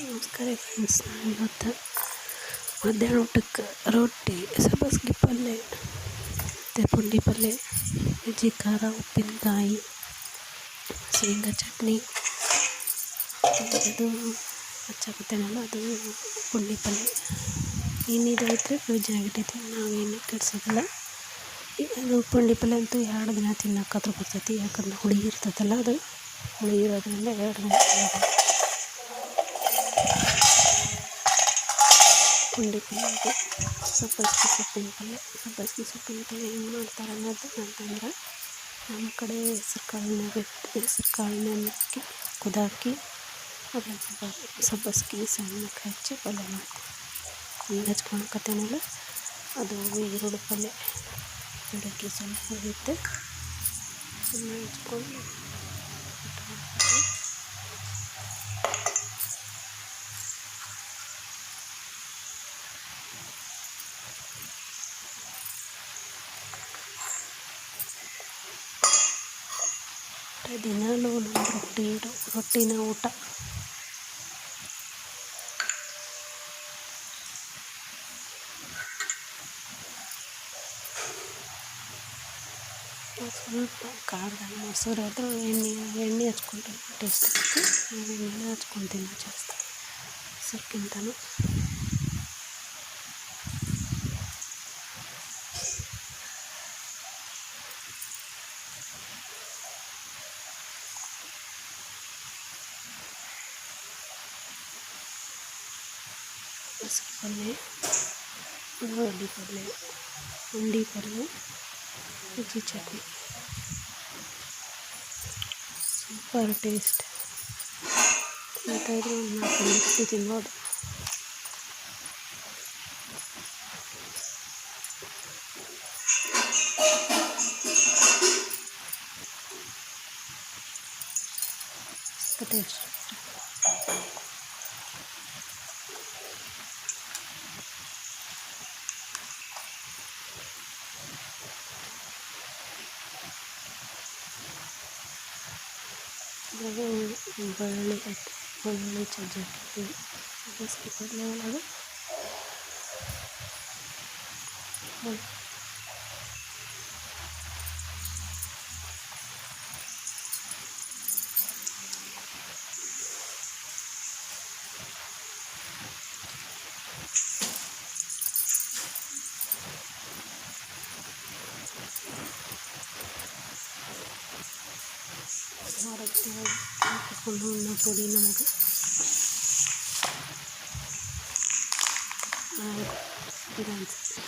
ನಮಸ್ಕಾರ ಫ್ರೆಂಡ್ಸ್, ನಾನು ಇವತ್ತು ಮಧ್ಯಾಹ್ನ ಊಟಕ್ಕೆ ರೊಟ್ಟಿ, ಸಬ್ಬಸ್ಗೆ ಪಲ್ಯ ಮತ್ತು ಪುಂಡಿ ಪಲ್ಯ, ಸಜ್ಜಿ ಖಾರ, ಉಪ್ಪಿನಕಾಯಿ, ಶೇಂಗಾ ಚಟ್ನಿ, ಅದು ಹಚ್ಚಾಕತ್ತೇನಲ್ಲ ಅದು ಪುಂಡಿ ಪಲ್ಯ. ಏನಿದು ಐತ್ರಿ ಫ್ರಿಜ್ನಾಗ ಇಟ್ಟೈತಿ, ನಾವೇನು ಕೆಡ್ಸೋದಿಲ್ಲ. ಅದು ಪುಂಡಿ ಪಲ್ಯ ಅಂತೂ 2 ದಿನ ತಿನ್ನೋಕ್ಕಾದ್ರೂ ಬರ್ತೈತಿ, ಯಾಕಂದ್ರೆ ಹುಳಿ ಇರ್ತೈತಲ್ಲ, ಅದು ಹುಳಿ ಇರೋದ್ರಿಂದ 2 ದಿನ ಪುಂಡಿ ಪಲ್ಯ. ಸಬ್ಬಸ್ಗೆ ಸೊಪ್ಪಿನ ಪಲ್ಯ ಹೆಂಗೆ ಮಾಡ್ತಾರೆ ಅನ್ನೋದು ಅಂತಂದ್ರೆ, ನಮ್ಮ ಕಡೆ ಹೆಸ್ರು ಕಾಳನ್ನ ಹಾಕಿ ಕುದಾಕಿ ಅದನ್ನು ಸಬ್ಬಸ್ಗೆ ಸಣ್ಣಕ್ಕೆ ಹಚ್ಚಿ ಪಲ್ಯ ಮಾಡ್ತೀವಿ. ಈಗ ಹಚ್ಕೊಳಕತ್ತೇನಲ್ಲ ಅದು ಈರುಳ್ಳಿ ಪಲ್ಯ. ಬೆಳಗ್ಗೆ ಸ್ವಲ್ಪ ಇತ್ತು ಸುಮ್ಮನೆ ಹಚ್ಕೊಂಡು ದಿನಾಲೂ ನಮ್ಮ ರೊಟ್ಟಿನ ಊಟ. ಸ್ವಲ್ಪ ಖಾರದಾಗ ಮೊಸರು ಆದರೂ ಎಣ್ಣೆ ಹಚ್ಕೊಂಡ್ರೆ ಟೇಸ್ಟ್ ಇರುತ್ತೆ. ನಾನು ಎಣ್ಣೆನ ಹಚ್ಕೊತೀನಿ ಜಾಸ್ತಿ ಮೊಸರ್ಕಿಂತನೂ. ಮೊಸರು ಪಲ್ಯ, ಉಳ್ಳಾಗಡ್ಡಿ ಪಲ್ಯ, ಪುಂಡಿ ಪಲ್ಯ, ಸಜ್ಜಿ ಚಟ್ನಿ, ಸೂಪರ್ ಟೇಸ್ಟ್. ಮತ್ತಾದರೂ 4 ರೊಟ್ಟಿ ತಿನ್ಬೋದು. ಟೇಸ್ಟ್ ಬೆಳ್ಳುಳ್ಳಿ ಸಜ್ಜಿ ಹಾಕಿರ್ತೀವಿ. ಸಬ್ಬಸ್ಗೆ ಪಲ್ಯ ಒಳಗೆ ರೊಟ್ಟಿ ಹಾಕಿಕೊಂಡು ಉಣ್ಣೋ ಪುಡಿ ನಮಗೆ ಇದು ಅನಿಸುತ್ತೆ.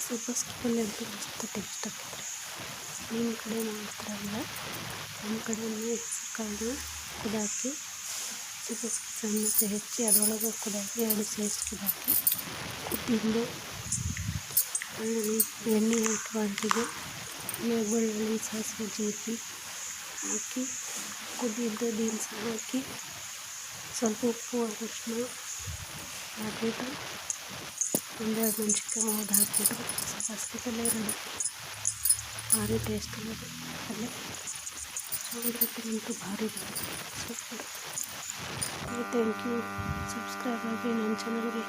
ಸಬ್ಬಸ್ಗೆ ಪಲ್ಯ ಅಂತೂ ಮಸ್ತ್ ಟೇಸ್ಟ್ ಆಗ್ತೈತೆ. ನಿಮ್ಮ ಕಡೆ ಮಾಡ್ತಾರಲ್ಲ, ನಮ್ಮ ಕಡೆಯೂ ಹೆಸ್ರು ಕಾಳನ್ನ ಕುದಾಕಿ ಸಬ್ಬಸ್ಗೆ ಸಣ್ಣಕ್ಕೆ ಹೆಚ್ಚಿ ಅದರೊಳಗೆ ಕುದಾಕಿ 2 ಸೇರಿಸಿ ಕುದಾಕಿ ಕುದ್ದಿದ್ದು ಎಣ್ಣೆ ಹಾಕಿ ಬಾಂಡ್ಲಿಗೆ ಬೆಳ್ಳುಳ್ಳಿ, ಸಾಸಿವೆ, ಜೀರಿಗೆ ಹಾಕಿ ಕುದ್ದಿದ್ದು ಬೀನ್ಸ್ ಹಾಕಿ ಸ್ವಲ್ಪ ಉಪ್ಪು ಅರಿಶಿನ ಹಾಕ್ಬಿಟ್ಟು 1-2 ಮೆಣಸಿನ್ಕಾಯಿ ಮುರಿದು ಹಾಕ್ಬಿಟ್ರೆ ಸಬ್ಬಸ್ಗೆ ಪಲ್ಯ ರೆಡಿ. ಭಾರಿ ಟೇಸ್ಟ್ ಅನ್ನೋದು ಪಲ್ಯ. ಜೋಳದ ರೊಟ್ಟಿಗಂತೂ ಭಾರಿ ಸೂಪರ್. Thank you. ಸಬ್ಸ್ಕ್ರೈಬ್ ಆಗಿ ನನ್ನ ಚಾನಲ್ಗೆ.